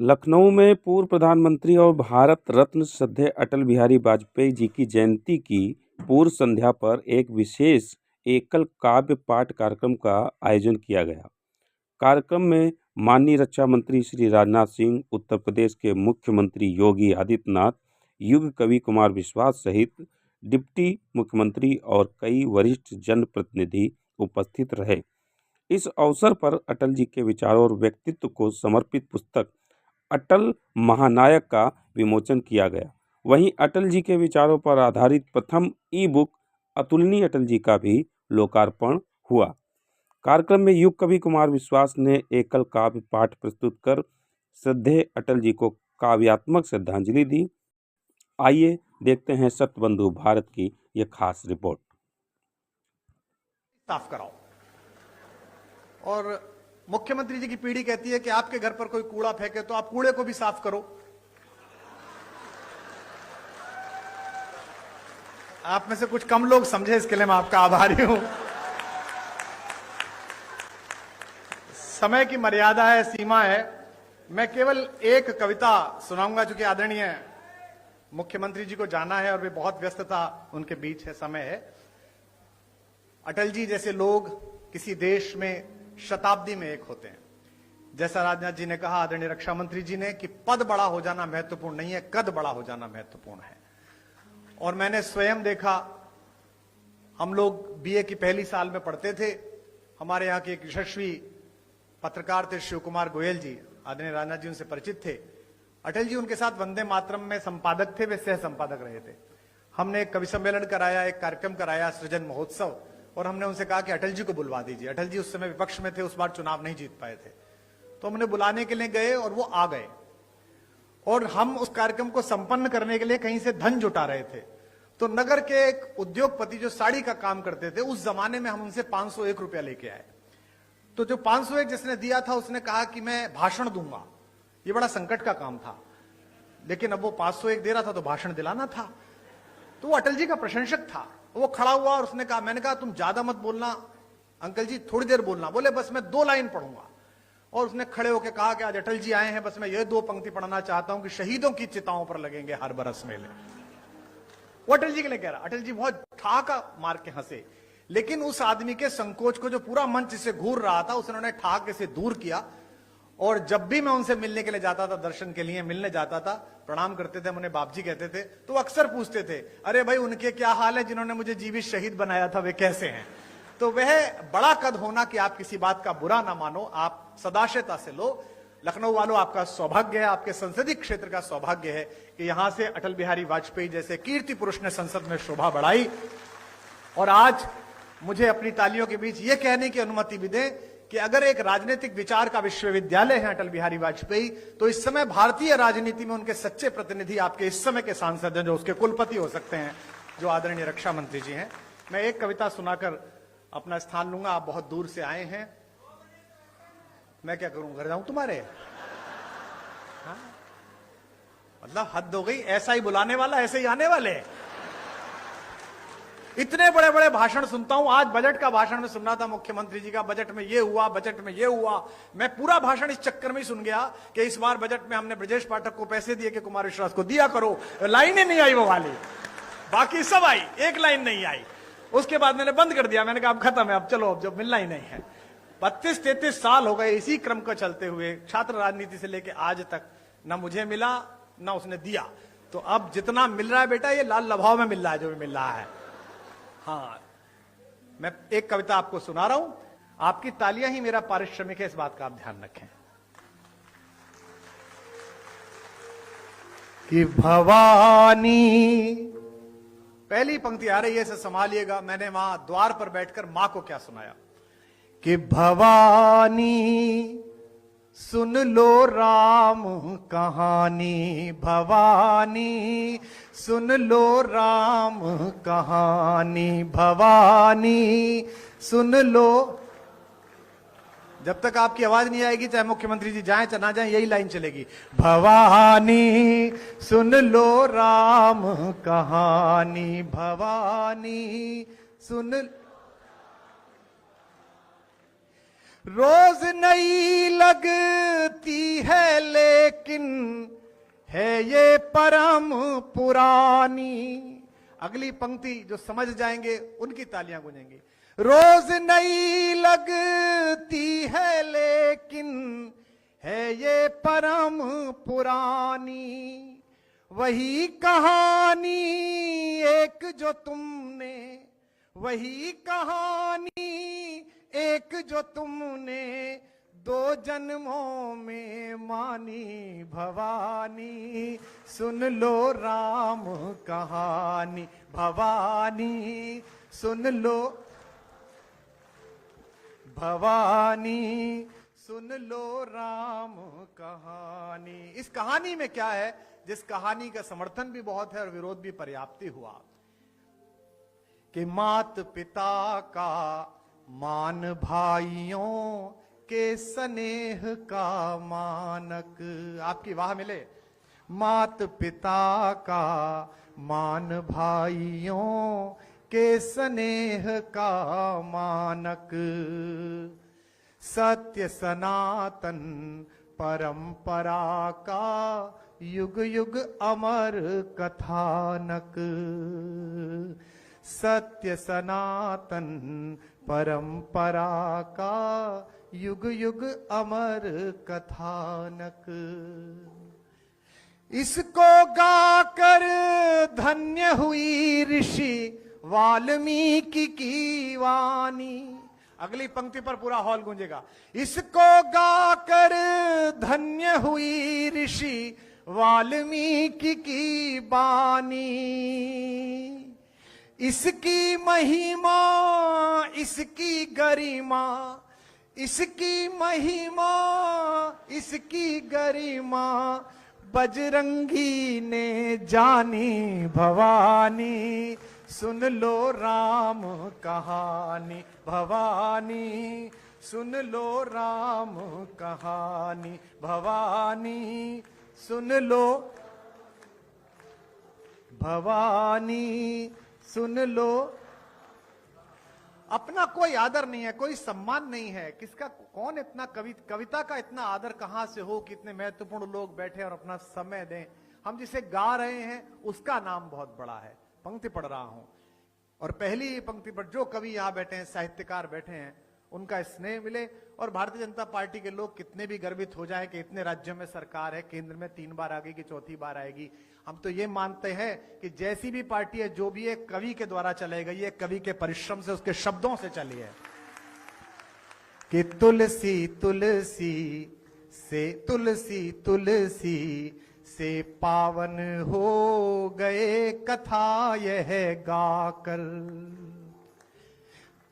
लखनऊ में पूर्व प्रधानमंत्री और भारत रत्न श्रद्धेय अटल बिहारी वाजपेयी जी की जयंती की पूर्व संध्या पर एक विशेष एकल काव्य पाठ कार्यक्रम का आयोजन किया गया। कार्यक्रम में माननीय रक्षा मंत्री श्री राजनाथ सिंह, उत्तर प्रदेश के मुख्यमंत्री योगी आदित्यनाथ, युग कवि कुमार विश्वास सहित डिप्टी मुख्यमंत्री और कई वरिष्ठ जनप्रतिनिधि उपस्थित रहे। इस अवसर पर अटल जी के विचारों और व्यक्तित्व को समर्पित पुस्तक अटल महानायक का विमोचन किया गया। वहीं अटल जी के विचारों पर आधारित प्रथम ई बुक अतुलनीय अटल जी का भी लोकार्पण हुआ। कार्यक्रम में युग कवि कुमार विश्वास ने एकल काव्य पाठ प्रस्तुत कर श्रद्धेय अटल जी को काव्यात्मक श्रद्धांजलि दी। आइए देखते हैं सत्यबंधु भारत की यह खास रिपोर्ट। साफ कराओ। और मुख्यमंत्री जी की पीढ़ी कहती है कि आपके घर पर कोई कूड़ा फेंके तो आप कूड़े को भी साफ करो। आप में से कुछ कम लोग समझे, इसके लिए मैं आपका आभारी हूं। समय की मर्यादा है, सीमा है। मैं केवल एक कविता सुनाऊंगा, चूंकि आदरणीय मुख्यमंत्री जी को जाना है और वे बहुत व्यस्तता उनके बीच है, समय है। अटल जी जैसे लोग किसी देश में शताब्दी में एक होते हैं। जैसा राजनाथ जी ने कहा, आदरणीय रक्षा मंत्री जी ने, कि पद बड़ा हो जाना महत्वपूर्ण नहीं है, कद बड़ा हो जाना महत्वपूर्ण है। और मैंने स्वयं देखा, हम लोग बीए की पहली साल में पढ़ते थे। हमारे यहाँ के एक यशस्वी पत्रकार थे शिव कुमार गोयल जी, आदरणीय राजनाथ जी उनसे परिचित थे। अटल जी उनके साथ वंदे मातरम में संपादक थे, वे सह संपादक रहे थे। हमने एक कवि सम्मेलन कराया, एक कार्यक्रम कराया, सृजन महोत्सव, और हमने उनसे कहा कि अटल जी को बुलवा दीजिए। अटल जी उस समय विपक्ष में थे, उस बार चुनाव नहीं जीत पाए थे, तो हमने बुलाने के लिए गए और वो आ गए। और हम उस कार्यक्रम को संपन्न करने के लिए कहीं से धन जुटा रहे थे। तो नगर के एक उद्योगपति जो साड़ी का काम करते थे, उस जमाने में हम उनसे 501 रुपया लेके आए। तो जो 501 जिसने दिया था, उसने कहा कि मैं भाषण दूंगा। ये बड़ा संकट का काम था, लेकिन अब वो 501 दे रहा था तो भाषण दिलाना था। तो वो अटल जी का प्रशंसक था। वो खड़ा हुआ और उसने कहा, मैंने कहा तुम ज्यादा मत बोलना अंकल जी, थोड़ी देर बोलना। बोले बस मैं 2 लाइन पढ़ूंगा। और उसने खड़े होकर कहा कि आज अटल जी आए हैं, बस मैं ये 2 पंक्ति पढ़ना चाहता हूं कि शहीदों की चिताओं पर लगेंगे हर बरस मेले। वो अटल जी के लिए कह रहा। अटल जी बहुत ठहाका मार के हंसे, लेकिन उस आदमी के संकोच को, जो पूरा मंच से घूर रहा था, उसने ठहाके से दूर किया। और जब भी मैं उनसे मिलने के लिए जाता था, दर्शन के लिए मिलने जाता था, प्रणाम करते थे, हम उन्हें बाप जी कहते थे, तो अक्सर पूछते थे, अरे भाई उनके क्या हाल है, जिन्होंने मुझे जीवित शहीद बनाया था, वे कैसे हैं। तो वह बड़ा कद होना कि आप किसी बात का बुरा ना मानो, आप सदाशयता से लो। लखनऊ वालों, आपका सौभाग्य है, आपके संसदीय क्षेत्र का सौभाग्य है कि यहां से अटल बिहारी वाजपेयी जैसे कीर्ति पुरुष ने संसद में शोभा बढ़ाई। और आज मुझे अपनी तालियों के बीच यह कहने की अनुमति भी दें कि अगर एक राजनीतिक विचार का विश्वविद्यालय है अटल बिहारी वाजपेयी, तो इस समय भारतीय राजनीति में उनके सच्चे प्रतिनिधि आपके इस समय के सांसद हैं, जो उसके कुलपति हो सकते हैं, जो आदरणीय रक्षा मंत्री जी हैं। मैं एक कविता सुनाकर अपना स्थान लूंगा। आप बहुत दूर से आए हैं, मैं क्या करूं, घर जाऊं तुम्हारे? हाँ? मतलब हद हो गई, ऐसा ही बुलाने वाला ऐसे ही आने वाले। इतने बड़े बड़े भाषण सुनता हूं। आज बजट का भाषण में सुन रहा था मुख्यमंत्री जी का, बजट में ये हुआ, बजट में ये हुआ। मैं पूरा भाषण इस चक्कर में ही सुन गया कि इस बार बजट में हमने ब्रजेश पाठक को पैसे दिए कि कुमार विश्वास को दिया करो। लाइन ही नहीं आई वो वाली, बाकी सब आई, एक लाइन नहीं आई। उसके बाद मैंने बंद कर दिया, मैंने कहा अब खत्म है, अब चलो, अब जब मिलना ही नहीं है। 32-33 साल हो गए इसी क्रम को चलते हुए, छात्र राजनीति से लेकर आज तक ना मुझे मिला ना उसने दिया। तो अब जितना मिल रहा है बेटा, ये लाल लभाव में मिल रहा है, जो भी मिल रहा है। हाँ, मैं एक कविता आपको सुना रहा हूं। आपकी तालियां ही मेरा पारिश्रमिक है, इस बात का आप ध्यान रखें। कि भवानी, पहली पंक्ति आ रही है, इसे संभालिएगा। मैंने वहां द्वार पर बैठकर मां को क्या सुनाया कि भवानी सुन लो राम कहानी, भवानी सुन लो राम कहानी, भवानी सुन लो। जब तक आपकी आवाज नहीं आएगी, चाहे मुख्यमंत्री जी जाएं चाहे ना जाएं, यही लाइन चलेगी। भवानी सुन लो राम कहानी, भवानी सुन। रोज नई लगती है लेकिन है ये परम पुरानी। अगली पंक्ति जो समझ जाएंगे उनकी तालियां गूंजेंगी। रोज नई लगती है लेकिन है ये परम पुरानी। वही कहानी एक जो तुमने, वही कहानी एक जो तुमने दो जन्मों में मानी। भवानी सुन लो राम कहानी, भवानी सुन लो, भवानी सुन लो राम कहानी। इस कहानी में क्या है, जिस कहानी का समर्थन भी बहुत है और विरोध भी पर्याप्त हुआ, कि मात पिता का मान भाइयों के स्नेह का मानक। आपकी वाह मिले। मात पिता का मान भाइयों के स्नेह का मानक। सत्य सनातन परंपरा का युग युग अमर कथानक। सत्य सनातन परंपरा का युग युग अमर कथानक। इसको गाकर धन्य हुई ऋषि वाल्मीकि की वाणी। अगली पंक्ति पर पूरा हॉल गूंजेगा। इसको गाकर धन्य हुई ऋषि वाल्मीकि की वाणी। इसकी महिमा, इसकी गरिमा, इसकी महिमा, इसकी गरिमा बजरंगी ने जानी। भवानी सुन लो राम कहानी, भवानी सुन लो राम कहानी, भवानी सुन लो, भवानी सुन लो। अपना कोई आदर नहीं है, कोई सम्मान नहीं है। किसका, कौन इतना कविता का इतना आदर कहां से हो कि इतने महत्वपूर्ण लोग बैठे और अपना समय दें। हम जिसे गा रहे हैं उसका नाम बहुत बड़ा है। पंक्ति पढ़ रहा हूं और पहली पंक्ति पर जो कवि यहां बैठे हैं, साहित्यकार बैठे हैं, उनका स्नेह मिले। और भारतीय जनता पार्टी के लोग कितने भी गर्वित हो जाए कि इतने राज्यों में सरकार है, केंद्र में 3 बार आ गई कि 4थी बार आएगी, हम तो ये मानते हैं कि जैसी भी पार्टी है, जो भी है, कवि के द्वारा चलाई गई है, कवि के परिश्रम से, उसके शब्दों से चली है। कि तुलसी तुलसी से, तुलसी तुलसी से पावन हो गए कथा यह गाकर।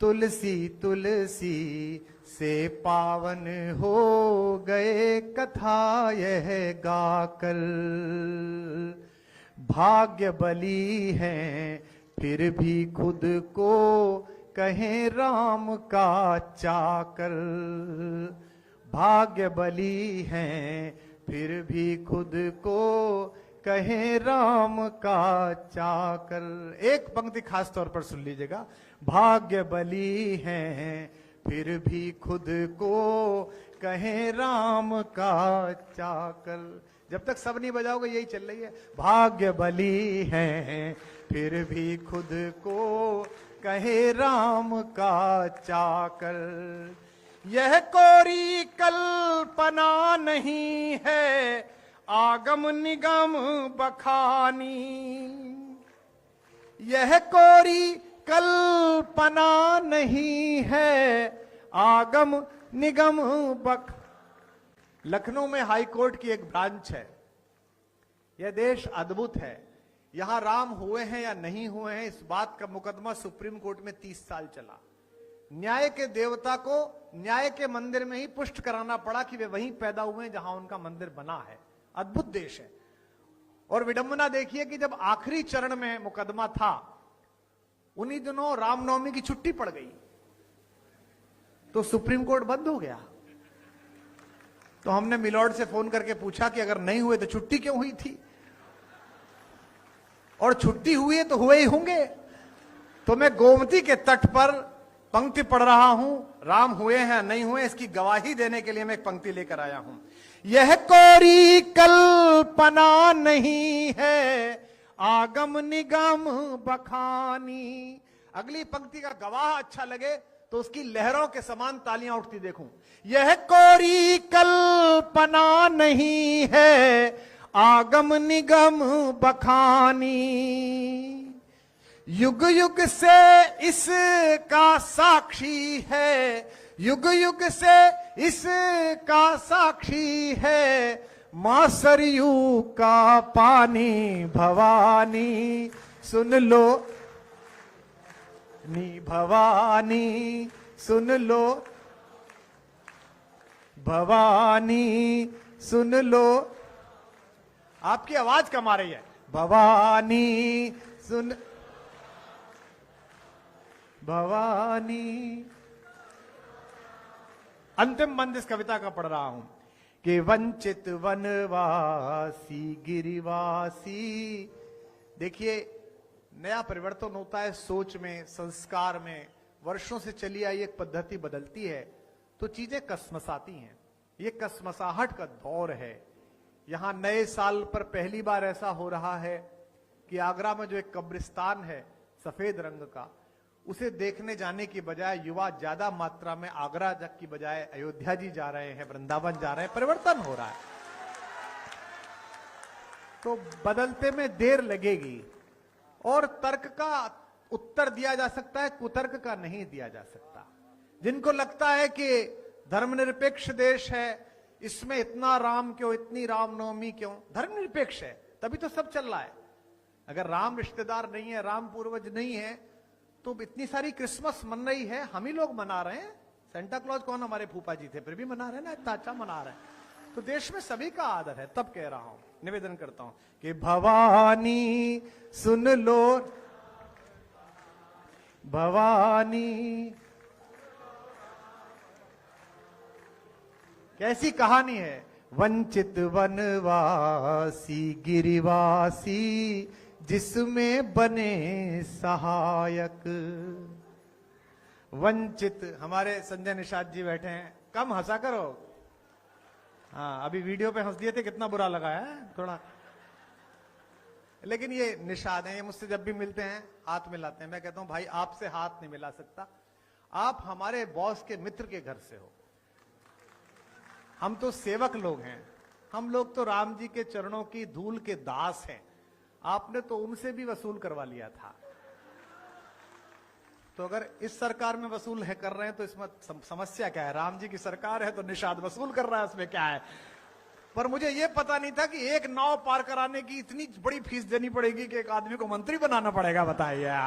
तुलसी तुलसी से पावन हो गए कथा यह गाकर। भाग्य बली हैं फिर भी खुद को कहें राम का चाकर। भाग्य बली हैं फिर भी खुद को कहें राम का चाकर। एक पंक्ति खास तौर पर सुन लीजिएगा। भाग्य बली हैं फिर भी खुद को कहें राम का चाकर। जब तक सब नहीं बजाओगे यही चल रही है। भाग्य बली हैं फिर भी खुद को कहे राम का चाकर। यह कोरी कल्पना नहीं है आगम निगम बखानी। यह कोरी कल्पना नहीं है आगम निगम बख। लखनऊ में हाई कोर्ट की एक ब्रांच है। यह देश अद्भुत है। यहां राम हुए हैं या नहीं हुए हैं, इस बात का मुकदमा सुप्रीम कोर्ट में 30 साल चला। न्याय के देवता को न्याय के मंदिर में ही पुष्ट कराना पड़ा कि वे वहीं पैदा हुए हैं जहां उनका मंदिर बना है। अद्भुत देश है। और विडंबना देखिए कि जब आखिरी चरण में मुकदमा था, उन्हीं दिनों रामनवमी की छुट्टी पड़ गई, तो सुप्रीम कोर्ट बंद हो गया। तो हमने मिलॉर्ड से फोन करके पूछा कि अगर नहीं हुए तो छुट्टी क्यों हुई थी, और छुट्टी हुई है तो हुए ही होंगे। तो मैं गोमती के तट पर पंक्ति पढ़ रहा हूं, राम हुए हैं नहीं हुए इसकी गवाही देने के लिए मैं एक पंक्ति लेकर आया हूं। यह कोरी कल्पना नहीं है, आगम निगम बखानी। अगली पंक्ति का गवाह अच्छा लगे तो उसकी लहरों के समान तालियां उठती देखूं। यह कोरी कल्पना नहीं है, आगम निगम बखानी। युग युग से इसका साक्षी है, युग युग से इसका साक्षी है, मां सरयू का पानी भवानी। सुन लो नी भवानी, सुन लो भवानी, सुन लो। आपकी आवाज कम आ रही है। भवानी सुन, भवानी। अंतिम बंद इस कविता का पढ़ रहा हूं कि वंचित वनवासी गिरिवासी। देखिए, नया परिवर्तन होता है सोच में, संस्कार में। वर्षों से चली आई एक पद्धति बदलती है तो चीजें कसमसाती हैं। ये कसमसाहट का दौर है। यहां नए साल पर पहली बार ऐसा हो रहा है कि आगरा में जो एक कब्रिस्तान है सफेद रंग का, उसे देखने जाने की बजाय युवा ज्यादा मात्रा में आगरा तक की बजाय अयोध्या जी जा रहे हैं, वृंदावन जा रहे हैं। परिवर्तन हो रहा है। तो बदलते में देर लगेगी और तर्क का उत्तर दिया जा सकता है, कुतर्क का नहीं दिया जा सकता। जिनको लगता है कि धर्मनिरपेक्ष देश है, इसमें इतना राम क्यों, इतनी रामनवमी क्यों, धर्मनिरपेक्ष है तभी तो सब चल रहा है। अगर राम रिश्तेदार नहीं है, राम पूर्वज नहीं है, तो इतनी सारी क्रिसमस मन रही है, हम ही लोग मना रहे हैं। सेंटा क्लॉज कौन, हमारे फूफा जी थे, फिर भी मना रहे हैं ना, इतना अच्छा मना रहे हैं। तो देश में सभी का आदर है। तब कह रहा हूं, निवेदन करता हूं कि भवानी सुन लो, भवानी। कैसी कहानी है। वंचित वनवासी गिरिवासी, जिसमें बने सहायक। वंचित, हमारे संजय निषाद जी बैठे हैं, कम हंसा करो। हाँ, अभी वीडियो पे हंस दिए थे, कितना बुरा लगा है थोड़ा। लेकिन ये निषाद हैं, ये मुझसे जब भी मिलते हैं हाथ मिलाते हैं। मैं कहता हूं भाई आपसे हाथ नहीं मिला सकता, आप हमारे बॉस के मित्र के घर से हो। हम तो सेवक लोग हैं, हम लोग तो राम जी के चरणों की धूल के दास हैं। आपने तो उनसे भी वसूल करवा लिया था। तो अगर इस सरकार में वसूल है कर रहे हैं तो इसमें समस्या क्या है। राम जी की सरकार है तो निषाद वसूल कर रहा है, उसमें क्या है। पर मुझे यह पता नहीं था कि एक नाव पार कराने की इतनी बड़ी फीस देनी पड़ेगी कि एक आदमी को मंत्री बनाना पड़ेगा। बताइए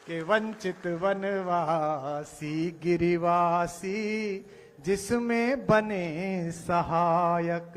कि वंचित वनवासी गिरिवासी, जिसमें बने सहायक।